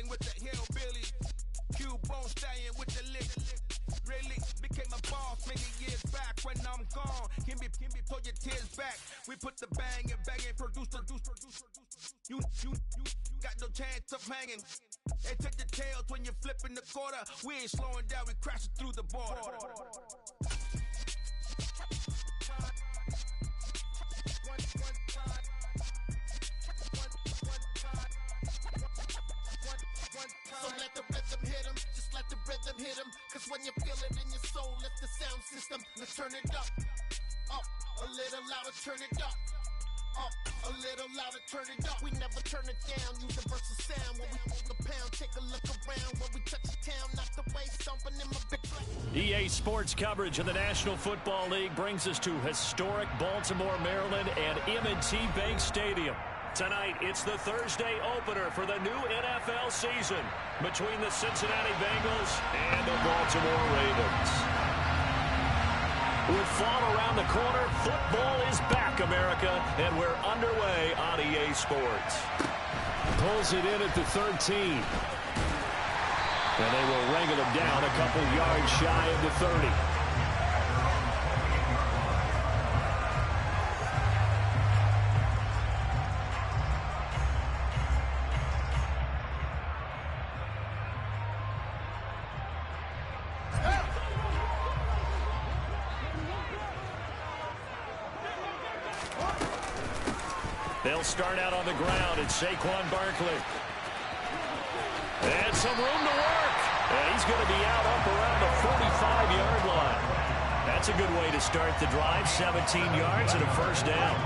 Hang with the hillbilly. Cubone staying with the lick. Really became a boss many years back. When I'm gone, can be pull your tears back. We put the bang and produce. You got no chance of hanging. They take the tails when you're flipping the quarter. We ain't slowing down, we crashing through the border. So let the rhythm hit him, just let the rhythm hit him. Cause when you feel it in your soul, lift the sound system. Let's turn it up, a little louder, turn it up. A little louder, turn it up. We never turn it down, universal sound. When we hold the pound, take a look around. When we touch the town, knock the waist, stomping in my big black. EA Sports coverage of the National Football League brings us to historic Baltimore, Maryland and M&T Bank Stadium. Tonight, it's the Thursday opener for the new NFL season between the Cincinnati Bengals and the Baltimore Ravens. With fall around the corner, football is back, America, and we're underway on EA Sports. Pulls it in at the 13. And they will wrangle him down a couple yards shy of the 30. They'll start out on the ground. It's Saquon Barkley. And some room to work. And he's going to be out up around the 45-yard line. That's a good way to start the drive. 17 yards and a first down.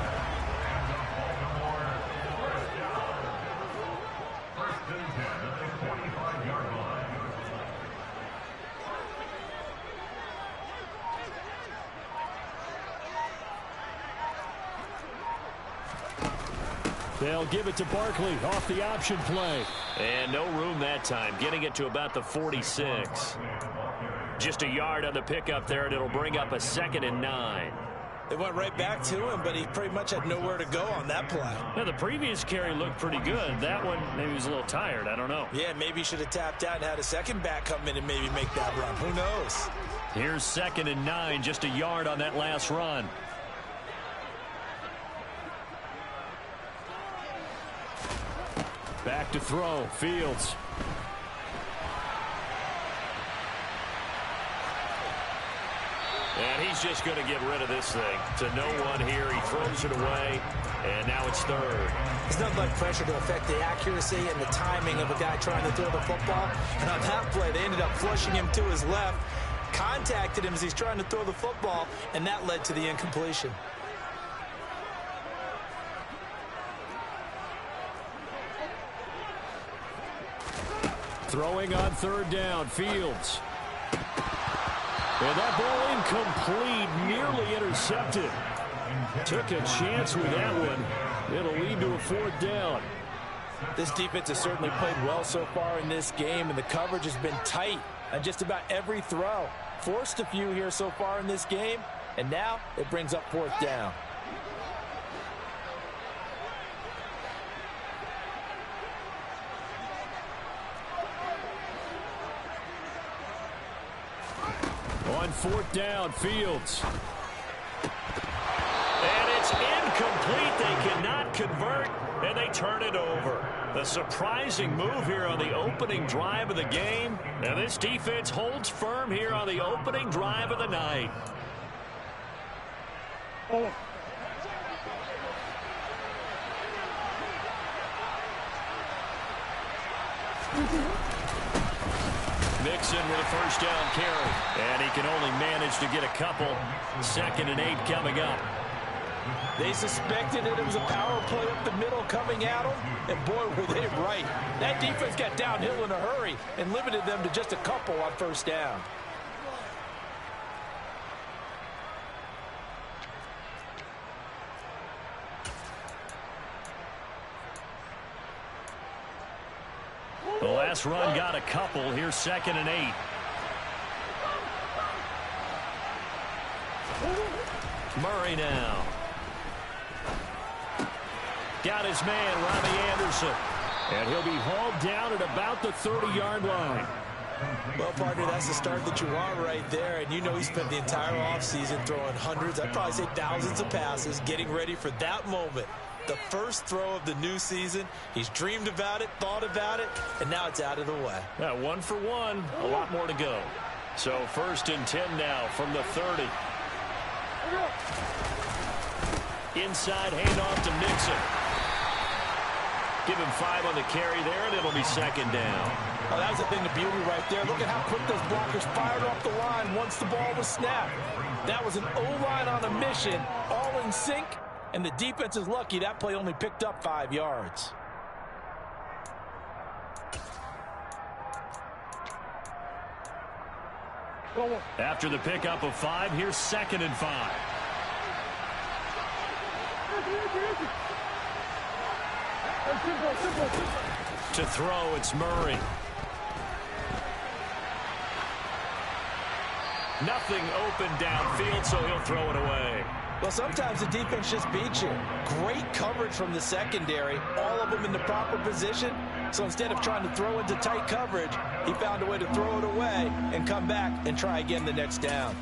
They'll give it to Barkley off the option play. And no room that time, getting it to about the 46. Just a yard on the pickup there, and it'll bring up a 2nd and 9. They went right back to him, but he pretty much had nowhere to go on that play. Now, the previous carry looked pretty good. That one, maybe he was a little tired. I don't know. Yeah, maybe he should have tapped out and had a second back come in and maybe make that run. Who knows? Here's 2nd and 9, just a yard on that last run. Back to throw, Fields. And he's just going to get rid of this thing. To no one here, he throws it away, and now it's 3rd. There's nothing like pressure to affect the accuracy and the timing of a guy trying to throw the football. And on that play, they ended up flushing him to his left, contacted him as he's trying to throw the football, and that led to the incompletion. Throwing on 3rd down, Fields. And that ball incomplete, nearly intercepted. Took a chance with that one. It'll lead to a 4th down. This defense has certainly played well so far in this game, and the coverage has been tight on just about every throw. Forced a few here so far in this game, and now it brings up 4th down. On 4th down, Fields. And it's incomplete. They cannot convert, and they turn it over. A surprising move here on the opening drive of the game. And this defense holds firm here on the opening drive of the night. Mixon with a first down carry. And he can only manage to get a couple. 2nd and 8 coming up. They suspected that it was a power play up the middle coming at them, and boy, were they right. That defense got downhill in a hurry and limited them to just a couple on first down. The last run got a couple. Here's 2nd and 8. Murray now. Got his man, Robbie Anderson. And he'll be hauled down at about the 30-yard line. Well, partner, that's the start that you want right there. And you know he spent the entire offseason throwing hundreds, I'd probably say thousands of passes, getting ready for that moment. The first throw of the new season. He's dreamed about it, thought about it, and now it's out of the way. Yeah, 1 for 1, a lot more to go. So 1st and 10 now from the 30. Inside handoff to Mixon. Give him 5 on the carry there, and it'll be 2nd down. Oh, that was the thing of beauty right there. Look at how quick those blockers fired off the line once the ball was snapped. That was an O-line on a mission, all in sync, and the defense is lucky that play only picked up 5 yards. After the pickup of 5, here's 2nd and 5. To throw, it's Murray. Nothing open downfield, so he'll throw it away. Well, sometimes the defense just beats you. Great coverage from the secondary, all of them in the proper position. So instead of trying to throw into tight coverage, he found a way to throw it away and come back and try again the next down.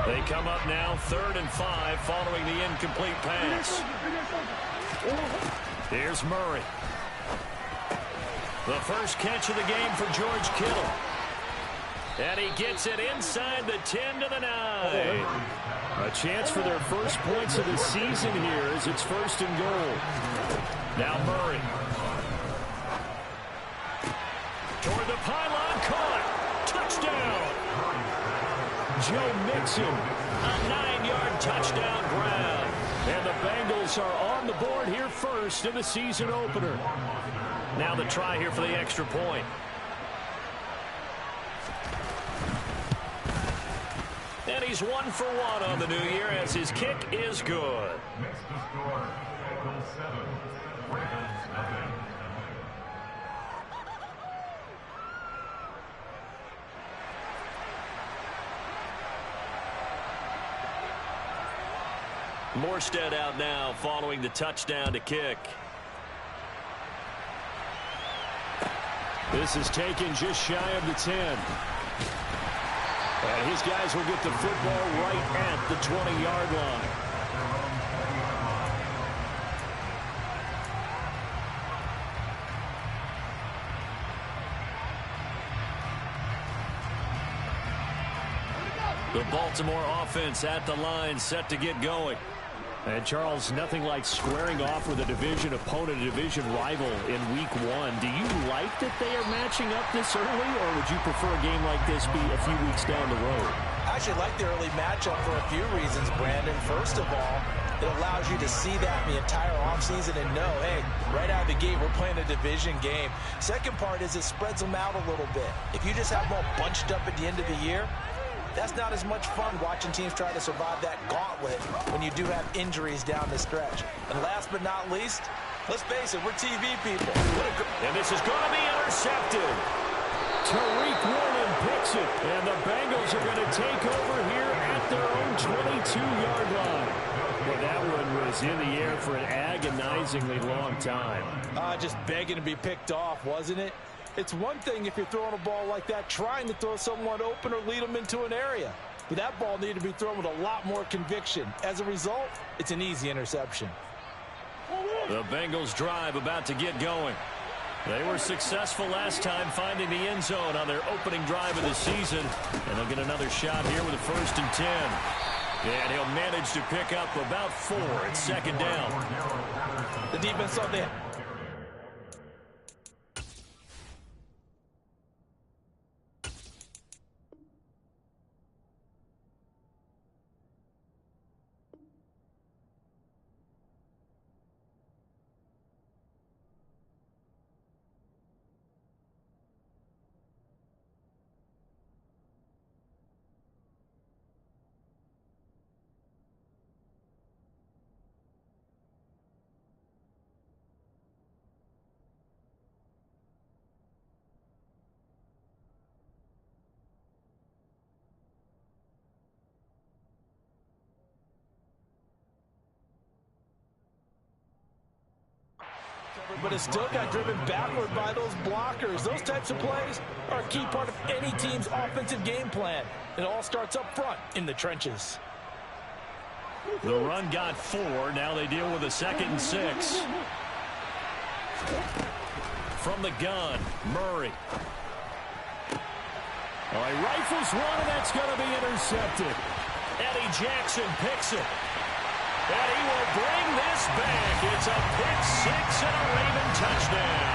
They come up now 3rd and 5 following the incomplete pass. Here's Murray. The first catch of the game for George Kittle. And he gets it inside the 10 to the 9. A chance for their first points of the season here as it's 1st and goal. Now Murray. Toward the pylon, caught. Touchdown. Joe Mixon, a 9-yard touchdown grab. And the Bengals are on the board here first in the season opener. Now the try here for the extra point. And he's 1 for 1 on the new year as his kick is good. Next to score, Bengals 7, Ravens nothing. Morstead out now following the touchdown to kick. This is taken just shy of the 10. And his guys will get the football right at the 20-yard line. The Baltimore offense at the line set to get going. And, Charles, nothing like squaring off with a division opponent, a division rival in Week 1. Do you like that they are matching up this early, or would you prefer a game like this be a few weeks down the road? I actually like the early matchup for a few reasons, Brandon. First of all, it allows you to see that the entire offseason and know, hey, right out of the gate, we're playing a division game. Second part is it spreads them out a little bit. If you just have them all bunched up at the end of the year, that's not as much fun watching teams try to survive that gauntlet when you do have injuries down the stretch. And last but not least, let's face it, we're TV people. And this is going to be intercepted. Tariq Woolen picks it. And the Bengals are going to take over here at their own 22-yard line. Well, that one was in the air for an agonizingly long time. Just begging to be picked off, wasn't it? It's one thing if you're throwing a ball like that, trying to throw someone open or lead them into an area. But that ball needed to be thrown with a lot more conviction. As a result, it's an easy interception. The Bengals drive about to get going. They were successful last time finding the end zone on their opening drive of the season. And they'll get another shot here with a 1st and 10. And he'll manage to pick up about 4 at 2nd down. The defense thought they... but it still got driven backward by those blockers. Those types of plays are a key part of any team's offensive game plan. It all starts up front in the trenches. The run got 4. Now they deal with a 2nd and 6. From the gun, Murray. Oh, he rifles one, and that's going to be intercepted. Eddie Jackson picks it. And he will bring this back. It's a pick 6 and a Raven touchdown.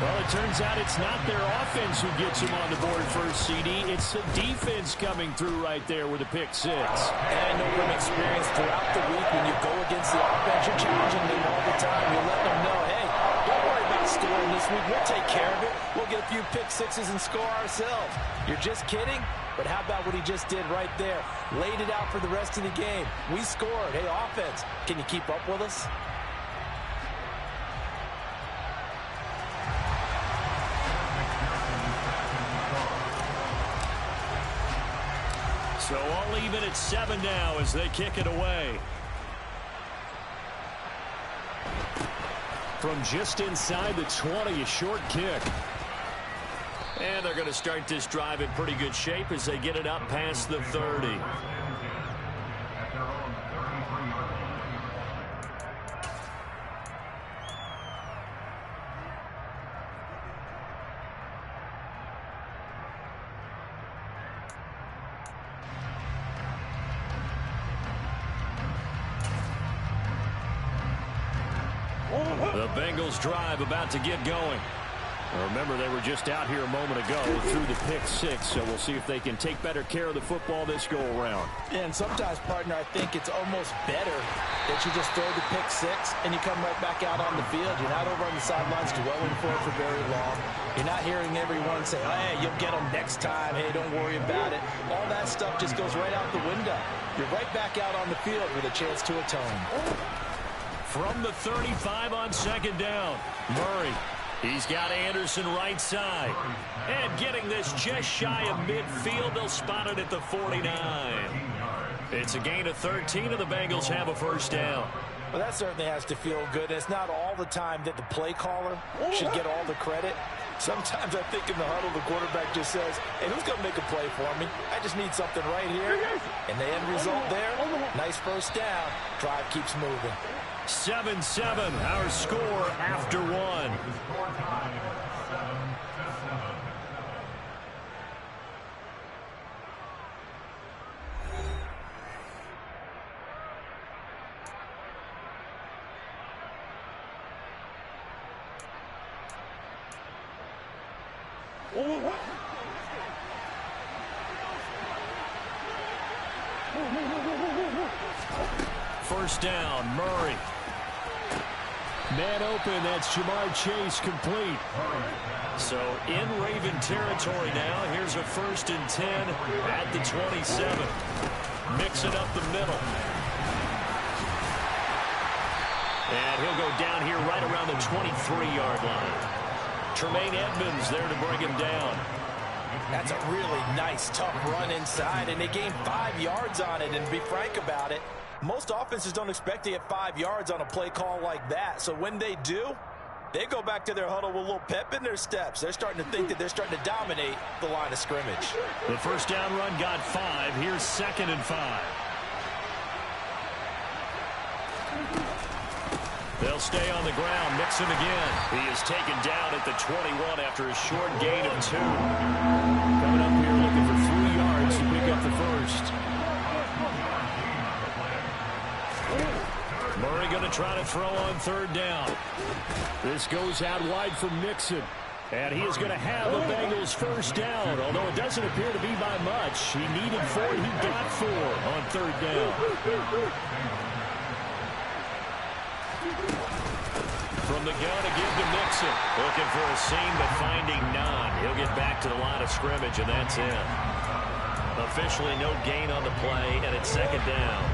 Well, it turns out it's not their offense who gets them on the board first, CD. It's the defense coming through right there with a pick 6. And I know from experience throughout the week, when you go against the offense, you're challenging them all the time. You're letting them know, hey, don't worry about scoring this week. We'll take care of it. We'll get a few pick 6s and score ourselves. You're just kidding? But how about what he just did right there? Laid it out for the rest of the game. We scored. Hey, offense, can you keep up with us? So all even at 7 now as they kick it away. From just inside the 20, a short kick. And they're going to start this drive in pretty good shape as they get it up past the 30. At their own 33-yard line. The Bengals drive about to get going. Remember, they were just out here a moment ago through the pick 6, so we'll see if they can take better care of the football this go-around. And sometimes, partner, I think it's almost better that you just throw the pick 6 and you come right back out on the field. You're not over on the sidelines dwelling for it for very long. You're not hearing everyone say, hey, you'll get them next time. Hey, don't worry about it. All that stuff just goes right out the window. You're right back out on the field with a chance to atone. From the 35 on 2nd down, Murray. He's got Anderson right side. And getting this just shy of midfield, they'll spot it at the 49. It's a gain of 13, and the Bengals have a first down. Well, that certainly has to feel good. It's not all the time that the play caller should get all the credit. Sometimes I think in the huddle, the quarterback just says, hey, who's going to make a play for me? I just need something right here. And the end result there, nice first down. Drive keeps moving. 7-7, our score after 1. Score time, 7-7. First down, Murray. Man open, that's Jamar Chase complete. So in Raven territory now, here's a 1st and 10 at the 27. Mixing up the middle. And he'll go down here right around the 23-yard line. Tremaine Edmonds there to bring him down. That's a really nice, tough run inside, and they gained 5 yards on it. And to be frank about it, most offenses don't expect to get 5 yards on a play call like that. So when they do, they go back to their huddle with a little pep in their steps. They're starting to think that they're starting to dominate the line of scrimmage. The first down run got 5. Here's 2nd and 5. They'll stay on the ground. Mixon again. He is taken down at the 21 after a short gain of 2. Coming up here looking for 3 yards to pick up the first. Murray going to try to throw on 3rd down. This goes out wide for Mixon. And he is going to have the Bengals first down, although it doesn't appear to be by much. He needed 4. He got 4 on 3rd down. From the gun again to Mixon. Looking for a seam, but finding none. He'll get back to the line of scrimmage, and that's it. Officially no gain on the play, and it's 2nd down.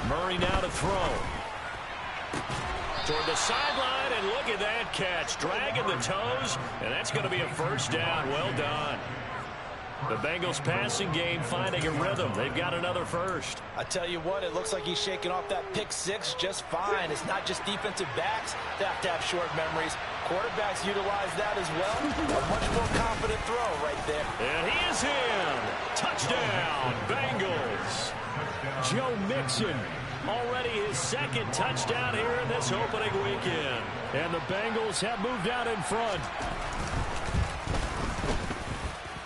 Murray now to throw. Toward the sideline, and look at that catch. Dragging the toes, and that's going to be a first down. Well done. The Bengals passing game finding a rhythm. They've got another first. I tell you what, it looks like he's shaking off that pick six just fine. It's not just defensive backs that have to have short memories. Quarterbacks utilize that as well. A much more confident throw right there. And he is in. Touchdown, Bengals. Joe Mixon, already his second touchdown here in this opening weekend. And the Bengals have moved out in front.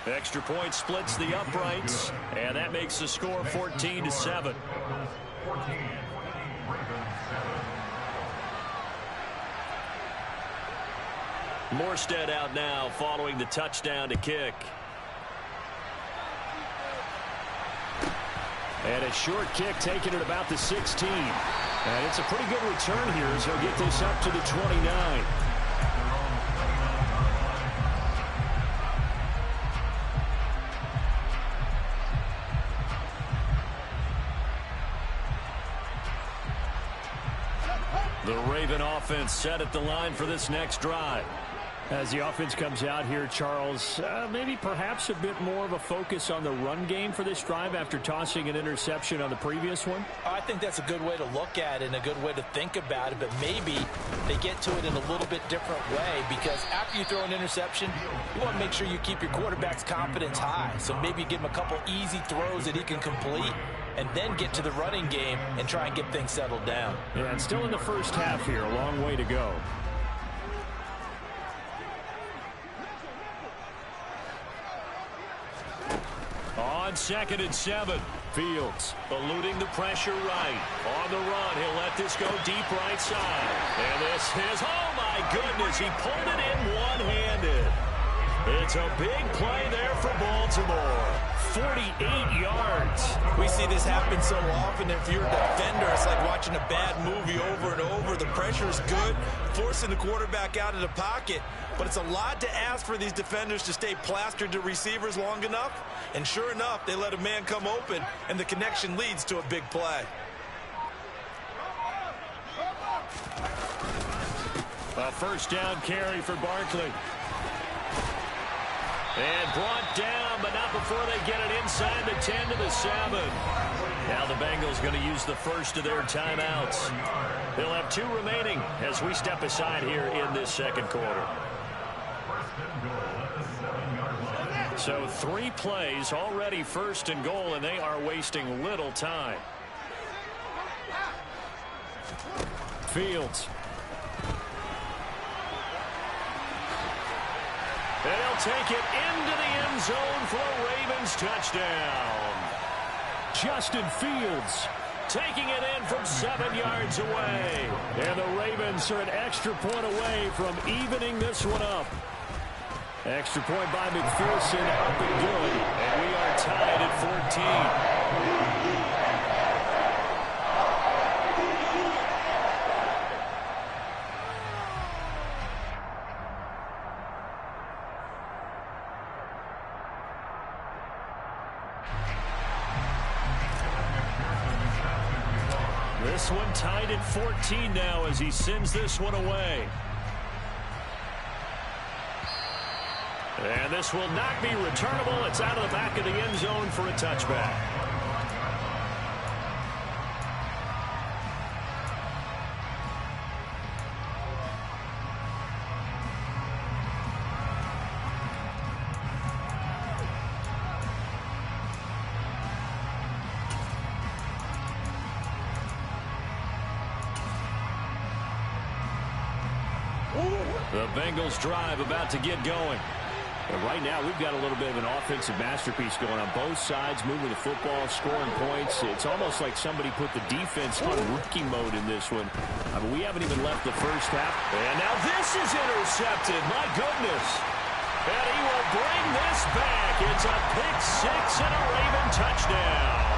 Extra point splits the uprights, and that makes the score 14-7. Morstead out now following the touchdown to kick. And a short kick taken at about the 16. And it's a pretty good return here as he'll get this up to the 29. The Raven offense set at the line for this next drive. As the offense comes out here, Charles, maybe perhaps a bit more of a focus on the run game for this drive after tossing an interception on the previous one? I think that's a good way to look at it and a good way to think about it, but maybe they get to it in a little bit different way, because after you throw an interception, you want to make sure you keep your quarterback's confidence high. So maybe you give him a couple easy throws that he can complete and then get to the running game and try and get things settled down. Yeah, and still in the first half here, a long way to go. On 2nd and 7, Fields eluding the pressure right. On the run, he'll let this go deep right side. And this is, oh my goodness, he pulled it in one-handed. It's a big play there for Baltimore. 48 yards. We see this happen so often. If you're a defender, it's like watching a bad movie over and over. The pressure's good, forcing the quarterback out of the pocket. But it's a lot to ask for these defenders to stay plastered to receivers long enough. And sure enough, they let a man come open, and the connection leads to a big play. A first down carry for Barkley. And brought down, but not before they get it inside the 10 to the 7. Now the Bengals going to use the first of their timeouts. They'll have 2 remaining as we step aside here in this second quarter. So 3 plays already first and goal, and they are wasting little time. Fields. They'll take it into the end zone for a Ravens touchdown. Justin Fields taking it in from 7 yards away. And the Ravens are an extra point away from evening this one up. Extra point by McPherson, up and good. And we are tied at 14. This one tied at 14 now as he sends this one away. And this will not be returnable. It's out of the back of the end zone for a touchback. The Bengals drive about to get going. But right now, we've got a little bit of an offensive masterpiece going on both sides, moving the football, scoring points. It's almost like somebody put the defense on rookie mode in this one. I mean, we haven't even left the first half. And now this is intercepted. My goodness. And he will bring this back. It's a pick six and a Raven touchdown.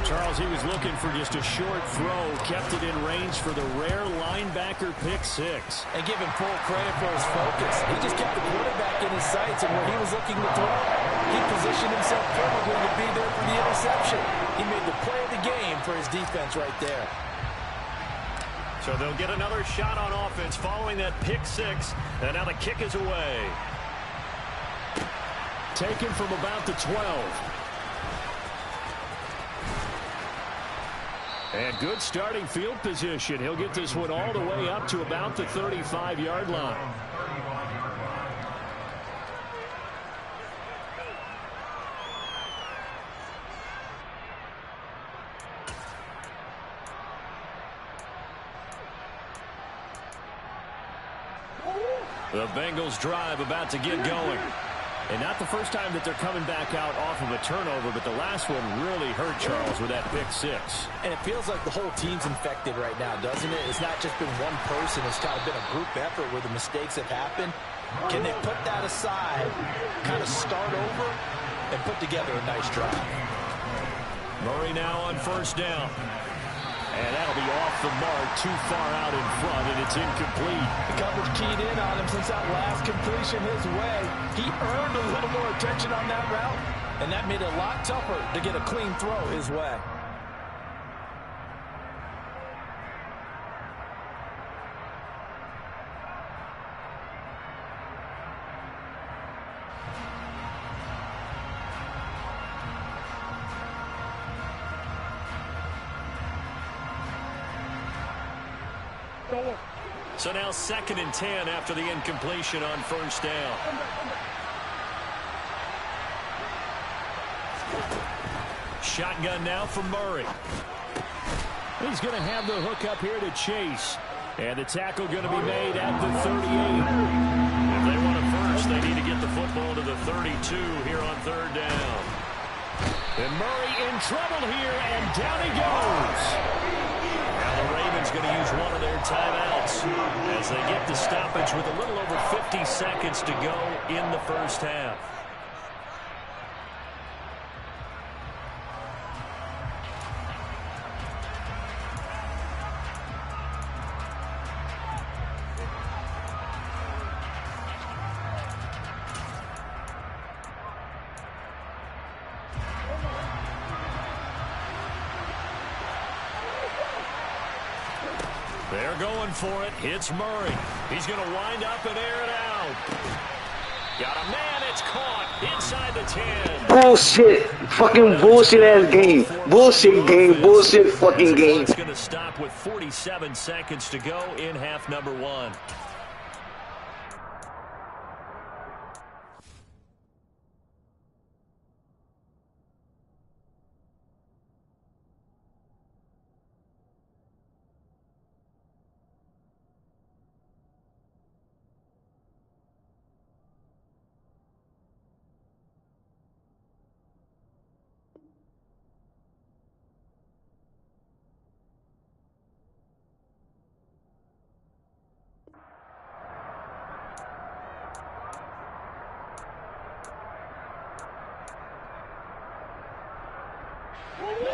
Charles, he was looking for just a short throw, kept it in range for the rare linebacker pick six. And give him full credit for his focus. He just kept the quarterback in his sights, and when he was looking to throw, he positioned himself perfectly to be there for the interception. He made the play of the game for his defense right there. So they'll get another shot on offense following that pick six, and now the kick is away. taken from about the 12. And good starting field position. He'll get this one all the way up to about the 35-yard line. The Bengals drive about to get going. And not the first time that they're coming back out off of a turnover, but the last one really hurt Charles with that pick six. And it feels like the whole team's infected right now, doesn't it? It's not just been one person. It's kind of been a group effort where the mistakes have happened. Can they put that aside, kind of start over, and put together a nice drive? Murray now on first down. And that'll be off the mark, too far out in front, and it's incomplete. The coverage keyed in on him since that last completion his way. He earned a little more attention on that route, and that made it a lot tougher to get a clean throw his way. So now 2nd and 10 after the incompletion on first down. Shotgun now for Murray. He's going to have the hook up here to Chase. And the tackle going to be made at the 38. If they want it first, they need to get the football to the 32 here on third down. And Murray in trouble here, and down he goes. Now the Ravens going to use one of their timeouts as they get the stoppage with a little over 50 seconds to go in the first half. They're going for it. It's Murray. He's going to wind up and air it out. Got a man. It's caught inside the 10. Bullshit. Fucking bullshit-ass game. Bullshit game. Bullshit fucking game. It's going to stop with 47 seconds to go in half number one.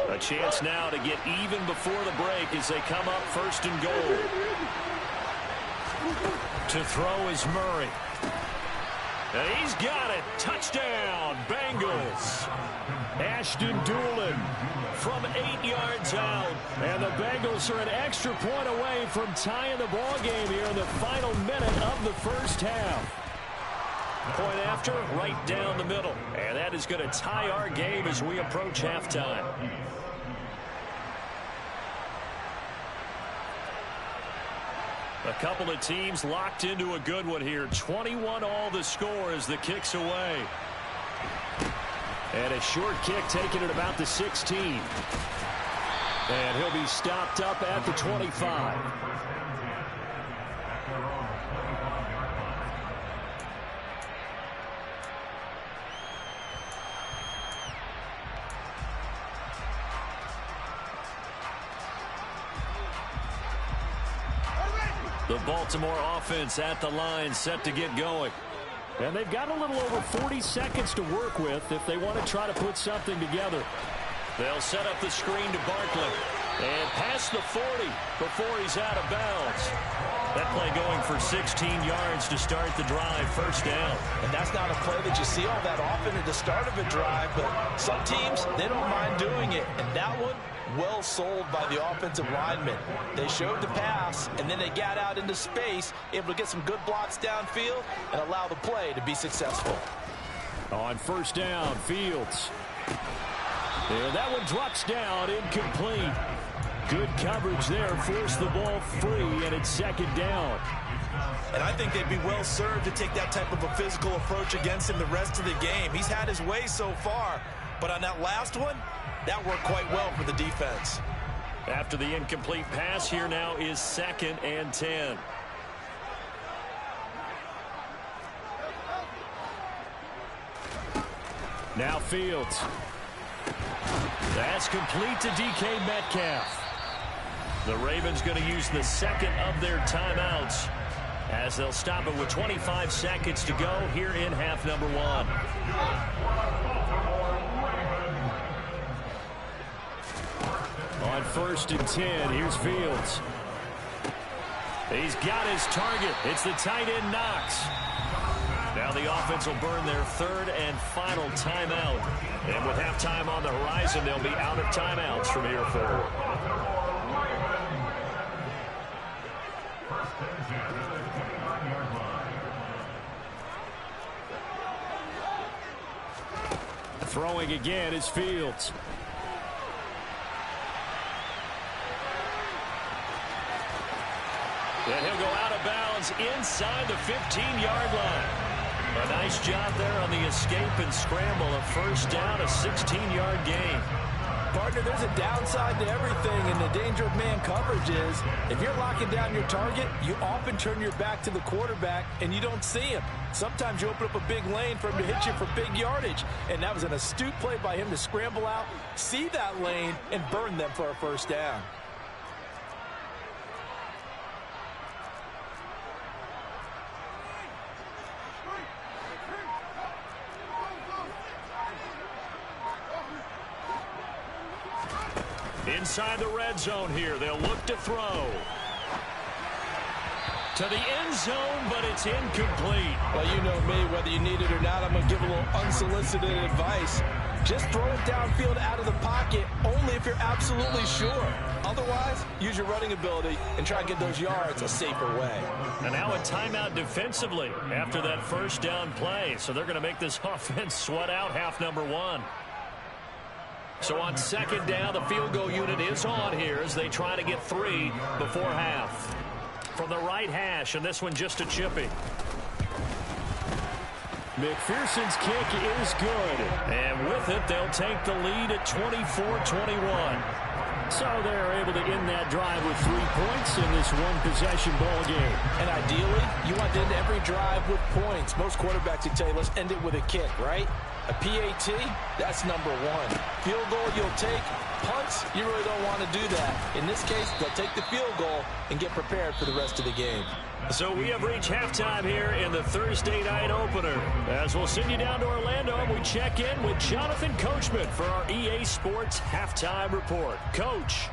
A chance now to get even before the break as they come up first and goal. To throw is Murray. And he's got it. Touchdown, Bengals. Ashton Dulin from 8 yards out. And the Bengals are an extra point away from tying the ball game here in the final minute of the first half. Point after, right down the middle. And that is going to tie our game as we approach halftime. A couple of teams locked into a good one here. 21 all the score as the kick's away. And a short kick taken at about the 16. And he'll be stopped up at the 25. The Baltimore offense at the line, set to get going. And they've got a little over 40 seconds to work with if they want to try to put something together. They'll set up the screen to Barkley. And past the 40 before he's out of bounds. That play going for 16 yards to start the drive, first down. And that's not a play that you see all that often at the start of a drive, but some teams, they don't mind doing it. And that one, well sold by the offensive linemen. They showed the pass, and then they got out into space, able to get some good blocks downfield and allow the play to be successful. On first down, Fields. And that one drops down, incomplete. Good coverage there, forced the ball free, and it's second down. And I think they'd be well served to take that type of a physical approach against him the rest of the game. He's had his way so far, but on that last one, that worked quite well for the defense. After the incomplete pass, here now is 2nd and 10. Now Fields. That's complete to DK Metcalf. The Ravens going to use the second of their timeouts as they'll stop it with 25 seconds to go here in half number 1. On 1st and 10, here's Fields. He's got his target. It's the tight end Knox. Now the offense will burn their 3rd and final timeout. And with halftime on the horizon, they'll be out of timeouts from here forward. Throwing again is Fields. And he'll go out of bounds inside the 15-yard line. A nice job there on the escape and scramble. A first down, a 16-yard gain. Partner, there's a downside to everything, and the danger of man coverage is if you're locking down your target, you often turn your back to the quarterback, and you don't see him. Sometimes you open up a big lane for him to hit you for big yardage, and that was an astute play by him to scramble out, see that lane, and burn them for a first down. Inside the red zone here, they'll look to throw. To the end zone, but it's incomplete. Well, you know me, whether you need it or not, I'm going to give a little unsolicited advice. Just throw it downfield out of the pocket, only if you're absolutely sure. Otherwise, use your running ability and try to get those yards a safer way. And now a timeout defensively after that first down play. So they're going to make this offense sweat out half number 1. So on second down, the field goal unit is on here as they try to get 3 before half. From the right hash, and this one just a chippy. McPherson's kick is good. And with it, they'll take the lead at 24-21. So they're able to end that drive with 3 points in this one-possession ball game. And ideally, you want to end every drive with points. Most quarterbacks would tell you, let's end it with a kick, right? A PAT, that's number 1. Field goal you'll take. Punts, you really don't want to do that. In this case, they'll take the field goal and get prepared for the rest of the game. So we have reached halftime here in the Thursday night opener. As we'll send you down to Orlando, and we check in with Jonathan Coachman for our EA Sports Halftime Report. Coach.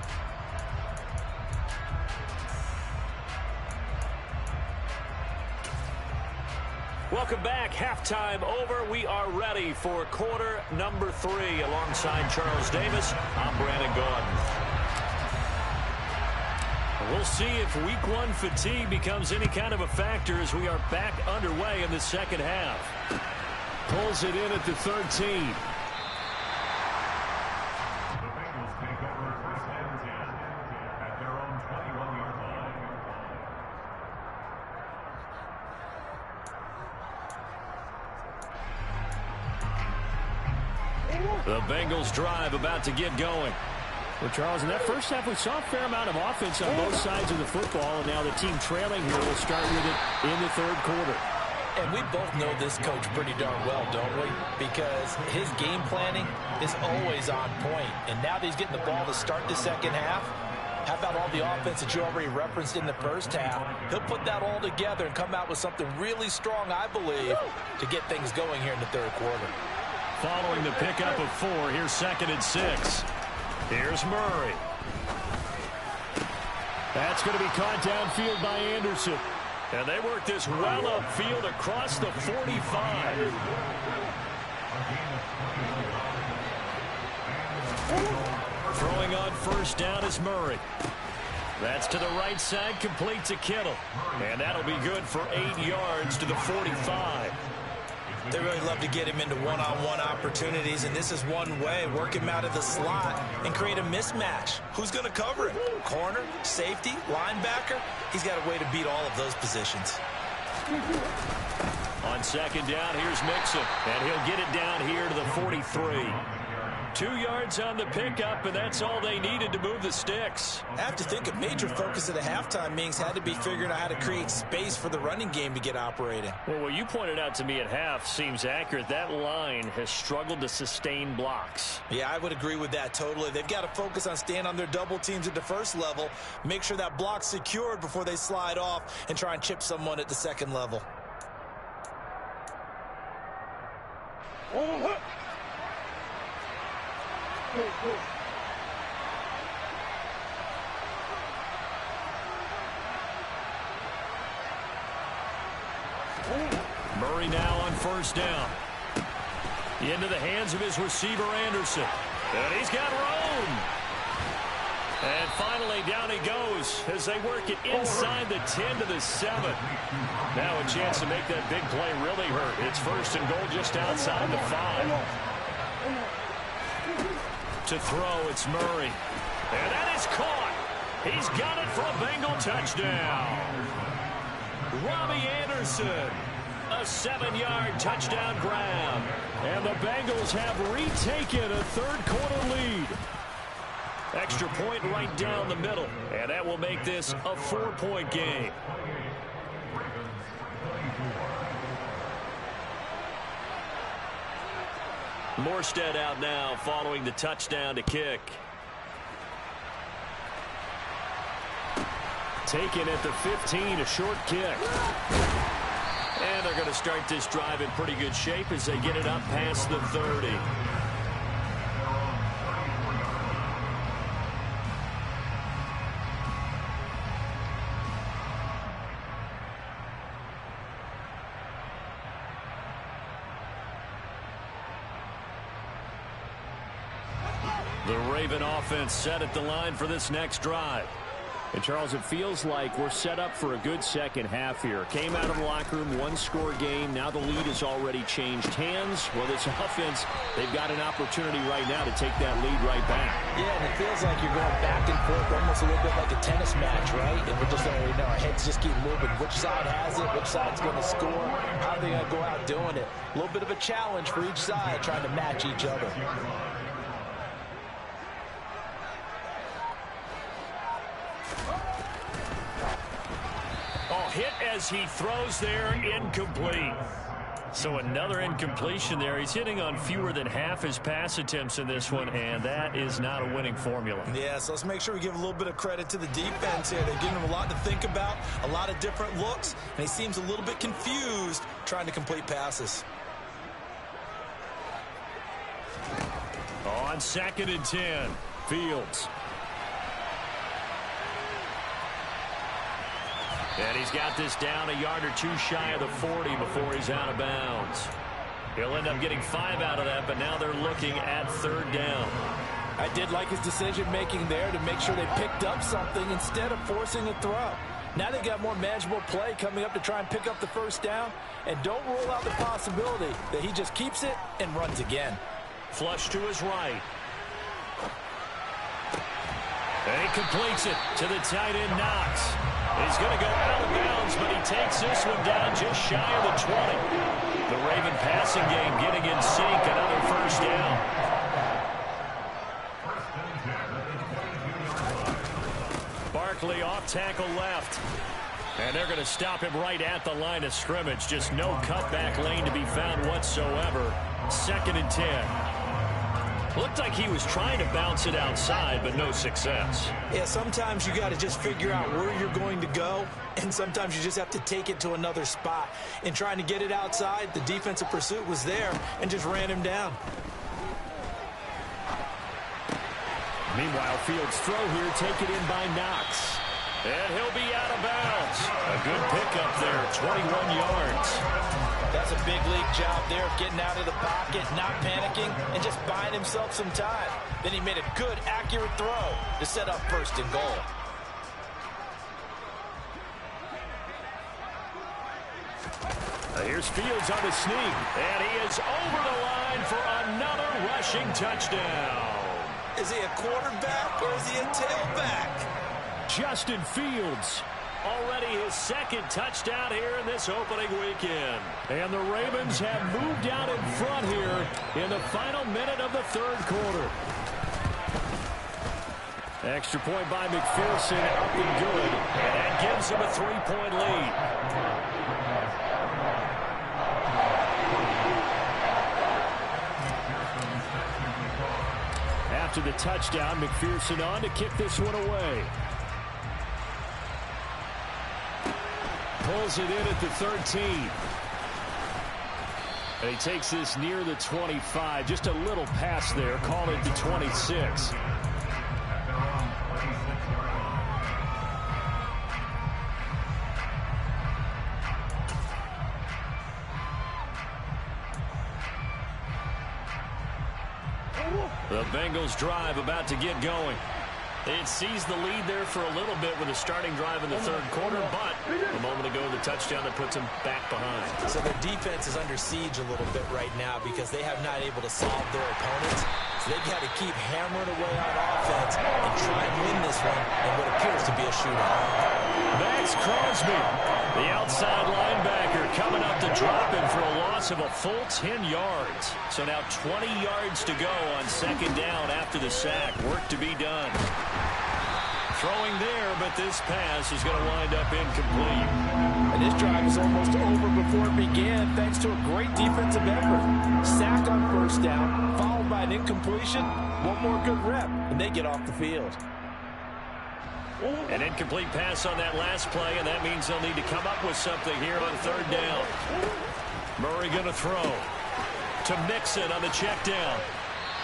Welcome back. Halftime over. We are ready for quarter number 3. Alongside Charles Davis, I'm Brandon Gordon. We'll see if week 1 fatigue becomes any kind of a factor as we are back underway in the second half. Pulls it in at the 13. The Bengals take over first and 10 at their own 21-yard line. The Bengals drive about to get going. Well, Charles, in that first half, we saw a fair amount of offense on both sides of the football, and now the team trailing here will start with it in the third quarter. And we both know this coach pretty darn well, don't we? Because his game planning is always on point. And now that he's getting the ball to start the second half, how about all the offense that you already referenced in the first half? He'll put that all together and come out with something really strong, I believe, to get things going here in the third quarter. Following the pickup of 4, here's 2nd and 6. Here's Murray. That's going to be caught downfield by Anderson. And they work this well upfield across the 45. Throwing on first down is Murray. That's to the right side, complete to Kittle. And that'll be good for 8 yards to the 45. They really love to get him into one-on-one opportunities, and this is one way. Work him out of the slot and create a mismatch. Who's going to cover him? Corner, safety, linebacker? He's got a way to beat all of those positions. On second down, here's Mixon, and he'll get it down here to the 43. 2 yards on the pickup, and that's all they needed to move the sticks. I have to think a major focus at the halftime meetings had to be figuring out how to create space for the running game to get operating. Well, what you pointed out to me at half seems accurate. That line has struggled to sustain blocks. Yeah, I would agree with that totally. They've got to focus on staying on their double teams at the first level, make sure that block's secured before they slide off and try and chip someone at the second level. Murray now on first down. Into the hands of his receiver, Anderson. And he's got room. And finally, down he goes as they work it inside the 10 to the 7. Now a chance to make that big play really hurt. It's first and goal just outside the 5. To throw, it's Murray. And that is caught. He's got it for a Bengal touchdown. Robbie Anderson, a 7-yard touchdown grab. And the Bengals have retaken a third-quarter lead. Extra point right down the middle. And that will make this a 4-point game. Morstead out now following the touchdown to kick. Taken at the 15, a short kick. And they're going to start this drive in pretty good shape as they get it up past the 30. The Raven offense set at the line for this next drive. And, Charles, it feels like we're set up for a good second half here. Came out of the locker room, one-score game. Now the lead has already changed hands. Well, this offense, they've got an opportunity right now to take that lead right back. Yeah, and it feels like you're going back and forth, almost a little bit like a tennis match, right? And we're just, our heads just keep moving. Which side has it? Which side's going to score? How are they going to go out doing it? A little bit of a challenge for each side, trying to match each other. Hit as he throws there, incomplete. So another incompletion there. He's hitting on fewer than half his pass attempts in this one, and that is not a winning formula. Yeah, so let's make sure we give a little bit of credit to the defense here. They're giving him a lot to think about, a lot of different looks, and he seems a little bit confused trying to complete passes. On 2nd and 10, Fields. And he's got this down a yard or two shy of the 40 before he's out of bounds. He'll end up getting 5 out of that, but now they're looking at 3rd down. I did like his decision-making there to make sure they picked up something instead of forcing a throw. Now they got more manageable play coming up to try and pick up the 1st down, and don't rule out the possibility that he just keeps it and runs again. Flush to his right. And he completes it to the tight end, Knox. He's going to go out of bounds, but he takes this one down just shy of the 20. The Raven passing game getting in sync, another 1st down. Barkley off tackle left. And they're going to stop him right at the line of scrimmage. Just no cutback lane to be found whatsoever. 2nd and 10. Looked like he was trying to bounce it outside, but no success. Yeah, sometimes you got to just figure out where you're going to go, and sometimes you just have to take it to another spot. In trying to get it outside, the defensive pursuit was there and just ran him down. Meanwhile, Fields' throw here taken in by Knox. And he'll be out of bounds. A good pickup there, 21 yards. That's a big league job there of getting out of the pocket, not panicking, and just buying himself some time. Then he made a good, accurate throw to set up 1st and goal. Here's Fields on the sneak, and he is over the line for another rushing touchdown. Is he a quarterback or is he a tailback? Justin Fields, already his second touchdown here in this opening weekend. And the Ravens have moved out in front here in the final minute of the third quarter. Extra point by McPherson, up and good. And that gives him a 3-point lead. After the touchdown, McPherson on to kick this one away. Pulls it in at the 13. And he takes this near the 25. Just a little pass there. Call it the 26. The Bengals drive about to get going. It sees the lead there for a little bit with a starting drive in the third quarter, but a moment ago the touchdown that puts them back behind. So their defense is under siege a little bit right now because they have not able to solve their opponents. So they've got to keep hammering away on offense and try and win this one in what appears to be a shootout. Max Crosby, the outside linebacker, coming up to drop him for a loss of a full 10 yards. So now 20 yards to go on second down after the sack. Work to be done. Throwing there, but this pass is going to wind up incomplete. And this drive is almost over before it began thanks to a great defensive effort. Sack on first down, followed by an incompletion. One more good rep, and they get off the field. An incomplete pass on that last play, and that means they'll need to come up with something here on third down. Murray going to throw to Mixon on the check down.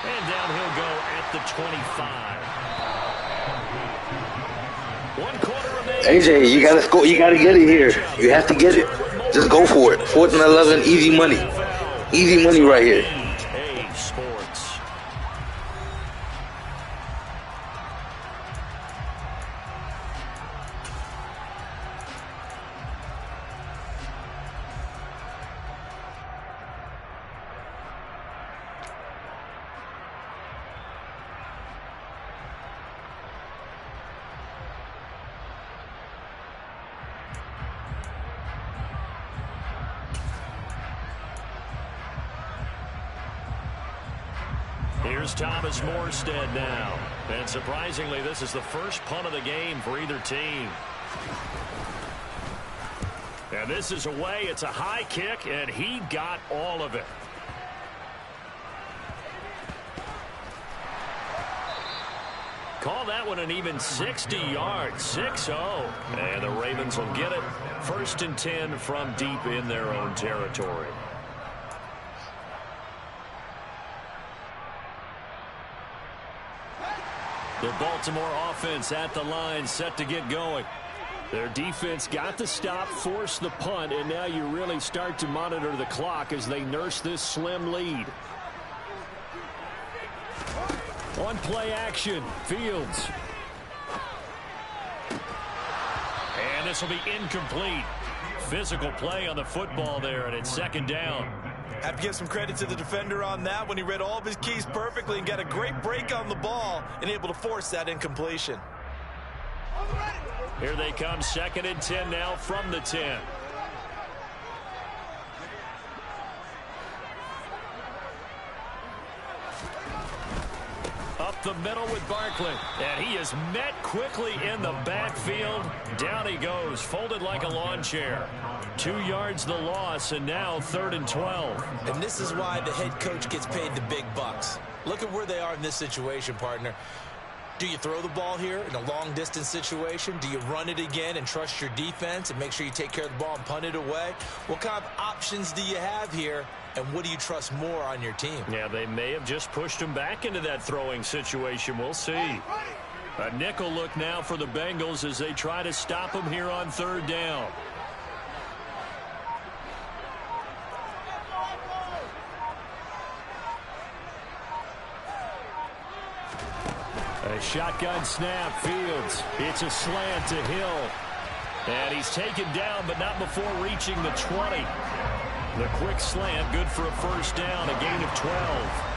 And down he'll go at the 25. 1 quarter remaining. AJ, you gotta score. You gotta get it here. You have to get it. Just go for it. 4th and 11, easy money. Easy money right here. EA Sports. Here's Thomas Morstead now. And surprisingly, this is the first punt of the game for either team. And this is away. It's a high kick, and he got all of it. Call that one an even 60 yards. 6-0. And the Ravens will get it. 1st and 10 from deep in their own territory. The Baltimore offense at the line, set to get going. Their defense got the stop, forced the punt, and now you really start to monitor the clock as they nurse this slim lead. On play action, Fields. And this will be incomplete. Physical play on the football there, and it's second down. Have to give some credit to the defender on that when he read all of his keys perfectly and got a great break on the ball and able to force that incompletion. Here they come, 2nd and 10 now from the 10. Up the middle with Barkley, and he is met quickly in the backfield. Down he goes, folded like a lawn chair. 2 yards the loss, and now 3rd and 12. And this is why the head coach gets paid the big bucks. Look at where they are in this situation, partner. Do you throw the ball here in a long-distance situation? Do you run it again and trust your defense and make sure you take care of the ball and punt it away? What kind of options do you have here, and what do you trust more on your team? Yeah, they may have just pushed him back into that throwing situation. We'll see. A nickel look now for the Bengals as they try to stop him here on 3rd down. A shotgun snap, Fields. It's a slant to Hill. And he's taken down, but not before reaching the 20. The quick slant, good for a first down, a gain of 12.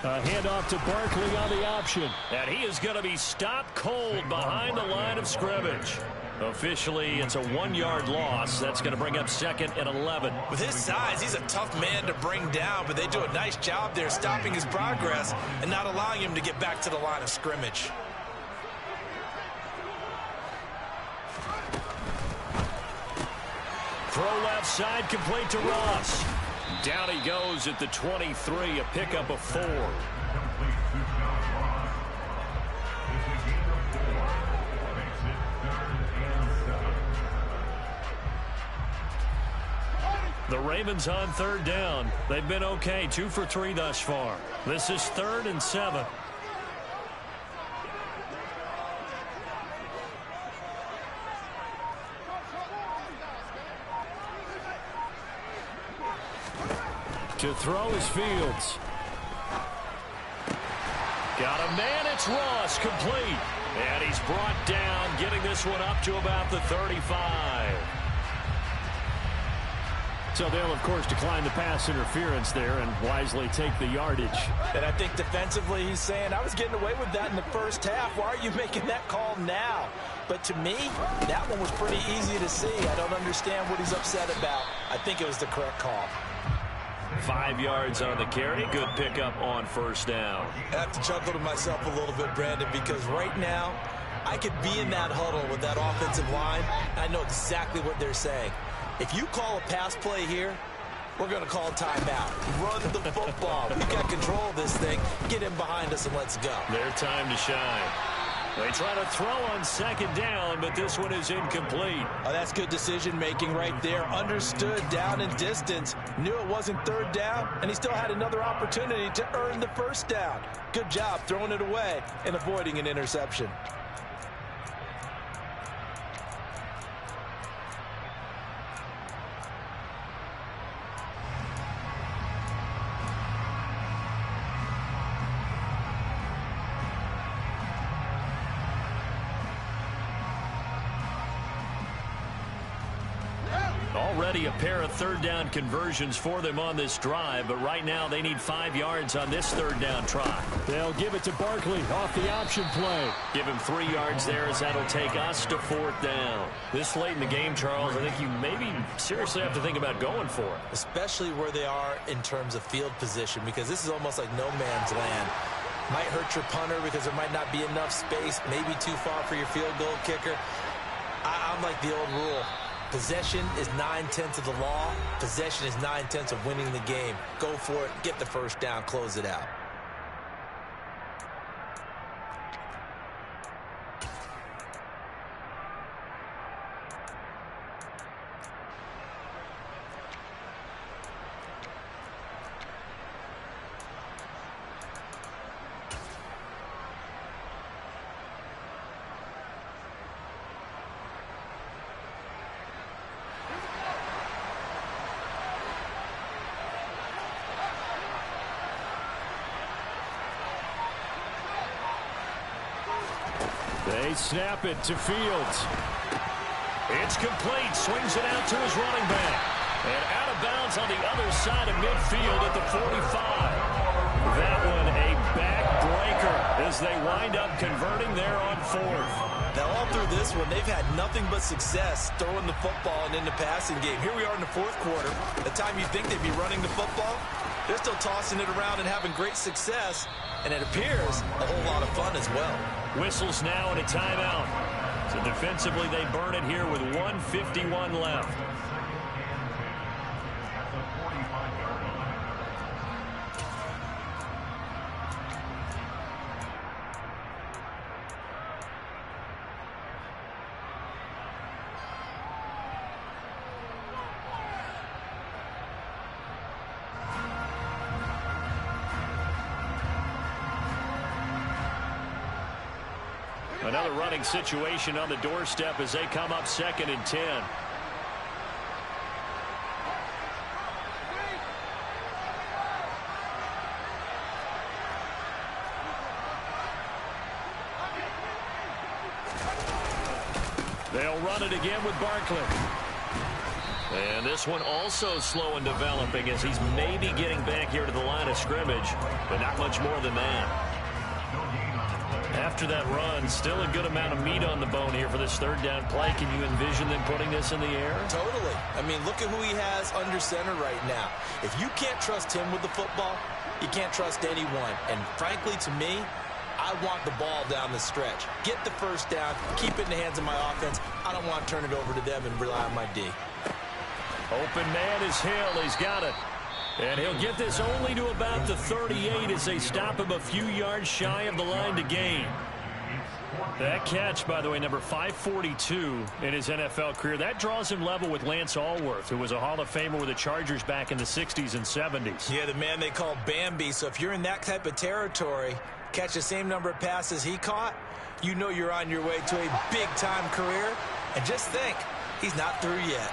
A handoff to Barkley on the option. And he is going to be stopped cold behind the line of scrimmage. Officially, it's a 1-yard loss. That's going to bring up second and 11. With his size, he's a tough man to bring down, but they do a nice job there stopping his progress and not allowing him to get back to the line of scrimmage. Throw left side, complete to Ross. Down he goes at the 23, a pickup of 4. The Ravens on third down. They've been okay, 2 for 3 thus far. This is 3rd and 7. To throw is Fields. Got a man, it's Ross, complete. And he's brought down, getting this one up to about the 35. So they'll, of course, decline the pass interference there and wisely take the yardage. And I think defensively he's saying, I was getting away with that in the first half. Why are you making that call now? But to me, that one was pretty easy to see. I don't understand what he's upset about. I think it was the correct call. 5 yards on the carry. Good pickup on first down. I have to chuckle to myself a little bit, Brandon, because right now I could be in that huddle with that offensive line. I know exactly what they're saying. If you call a pass play here, we're going to call timeout. Run the football. We've got control of this thing. Get in behind us and let's go. Their time to shine. They try to throw on second down, but this one is incomplete. Oh, that's good decision-making right there. Understood down and distance. Knew it wasn't third down, and he still had another opportunity to earn the first down. Good job throwing it away and avoiding an interception. Already a pair of third down conversions for them on this drive, but right now they need 5 yards on this third down try. They'll give it to Barkley off the option play. Give him 3 yards there as that'll take us to 4th down. This late in the game, Charles, I think you maybe seriously have to think about going for it. Especially where they are in terms of field position, because this is almost like no man's land. Might hurt your punter because there might not be enough space, maybe too far for your field goal kicker. I'm like the old rule. Possession is 9/10 of the law. Possession is 9/10 of winning the game. Go for it. Get the first down. Close it out. They snap it to Fields. It's complete. Swings it out to his running back. And out of bounds on the other side of midfield at the 45. That one a backbreaker as they wind up converting there on 4th. Now, all through this one, they've had nothing but success throwing the football and in the passing game. Here we are in the 4th quarter. The time you think they'd be running the football, they're still tossing it around and having great success. And it appears a whole lot of fun as well. Whistles now and a timeout. So defensively, they burn it here with 1:51 left. Another running situation on the doorstep as they come up 2nd and 10. They'll run it again with Barkley. And this one also slow in developing as he's maybe getting back here to the line of scrimmage, but not much more than that. After that run, still a good amount of meat on the bone here for this 3rd down play. Can you envision them putting this in the air? Totally. I mean, look at who he has under center right now. If you can't trust him with the football, you can't trust anyone. And frankly, to me, I want the ball down the stretch. Get the 1st down, keep it in the hands of my offense. I don't want to turn it over to them and rely on my D. Open man is Hill. He's got it. And he'll get this only to about the 38 as they stop him a few yards shy of the line to gain. That catch, by the way, number 542 in his NFL career. That draws him level with Lance Allworth, who was a Hall of Famer with the Chargers back in the 60s and 70s. Yeah, the man they call Bambi. So if you're in that type of territory, catch the same number of passes he caught, you know you're on your way to a big-time career. And just think, he's not through yet.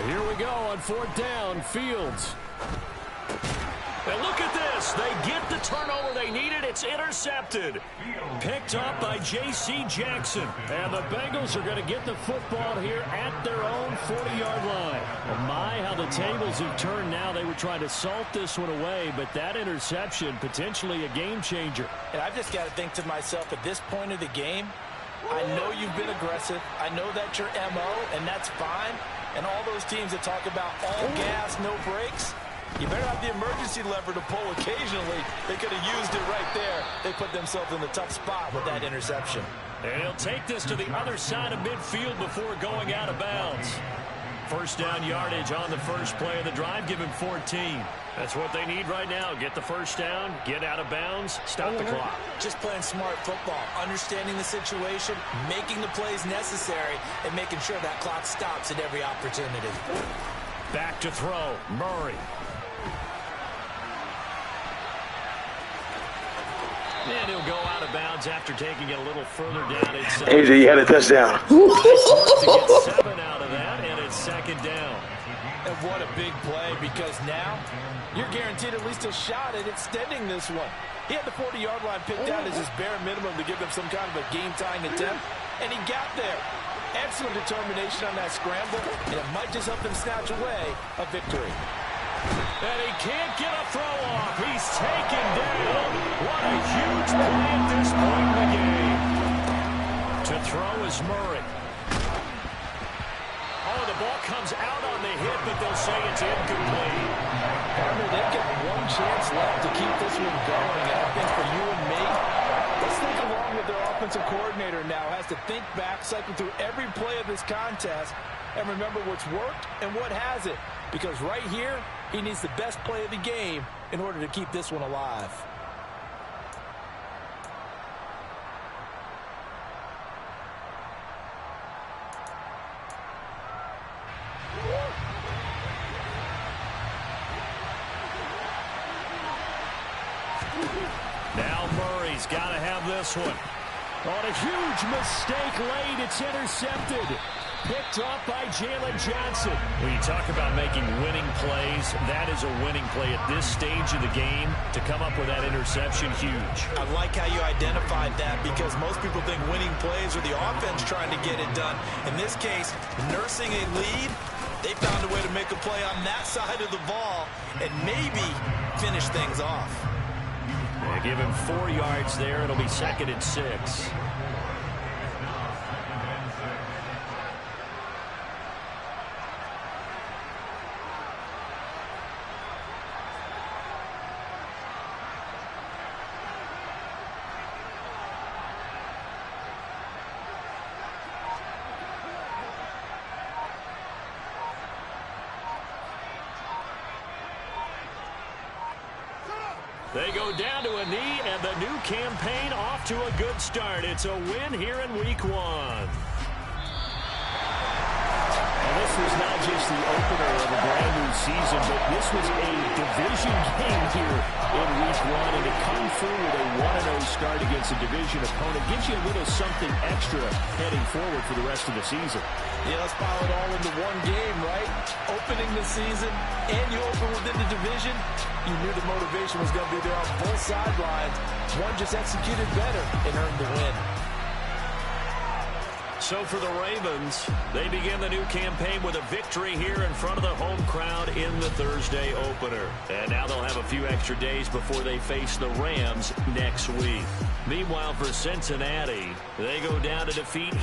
Here we go on 4th down. Fields. And look at this. They get the turnover they needed. It's intercepted. Picked up by J.C. Jackson. And the Bengals are going to get the football here at their own 40-yard line. Well, my, how the tables have turned now. They were trying to salt this one away, but that interception, potentially a game changer. And I've just got to think to myself, at this point of the game, I know you've been aggressive. I know that's your M.O., and that's fine. And all those teams that talk about all gas, no brakes, you better have the emergency lever to pull occasionally. They could have used it right there. They put themselves in a tough spot with that interception. And he'll take this to the other side of midfield before going out of bounds. 1st down yardage on the first play of the drive. Give him 14. That's what they need right now. Get the 1st down, get out of bounds, stop the clock. Just playing smart football, understanding the situation, making the plays necessary, and making sure that clock stops at every opportunity. Back to throw, Murray. And he'll go out of bounds after taking it a little further down inside. AJ, you had a touchdown. To get 7 out of that, and it's 2nd down. And what a big play, because now you're guaranteed at least a shot at extending this one. He had the 40-yard line picked out as his bare minimum to give them some kind of a game-tying attempt, and he got there. Excellent determination on that scramble, and it might just help them snatch away a victory. And he can't get a throw off. He's taken down. What a huge play at this point in the game. To throw is Murray. Oh, the ball comes out on the hit, but they'll say it's incomplete. They've got one chance left to keep this one going. And I think for you and me, let's think along with their offensive coordinator now. Has to think back, cycle through every play of this contest, and remember what's worked and what hasn't. Because right here, he needs the best play of the game in order to keep this one alive. Now Murray's got to have this one. On a huge mistake late, it's intercepted. Picked up by Jalen Johnson. When you talk about making winning plays, that is a winning play at this stage of the game. To come up with that interception, huge. I like how you identified that, because most people think winning plays are the offense trying to get it done. In this case, nursing a lead, they found a way to make a play on that side of the ball and maybe finish things off. They give him 4 yards there. It'll be 2nd and 6. They go down to a knee, and the new campaign off to a good start. It's a win here in Week 1. this was not just the opener of a brand new season, but this was a division game here in Week 1, and to come through with a 1-0 start against a division opponent gives you a little something extra heading forward for the rest of the season. Yeah, let's pile it all into one game, right? Opening the season, and you open within the division. You knew the motivation was going to be there on both sidelines. One just executed better and earned the win. So for the Ravens, they begin the new campaign with a victory here in front of the home crowd in the Thursday opener. And now they'll have a few extra days before they face the Rams next week. Meanwhile, for Cincinnati, they go down to defeat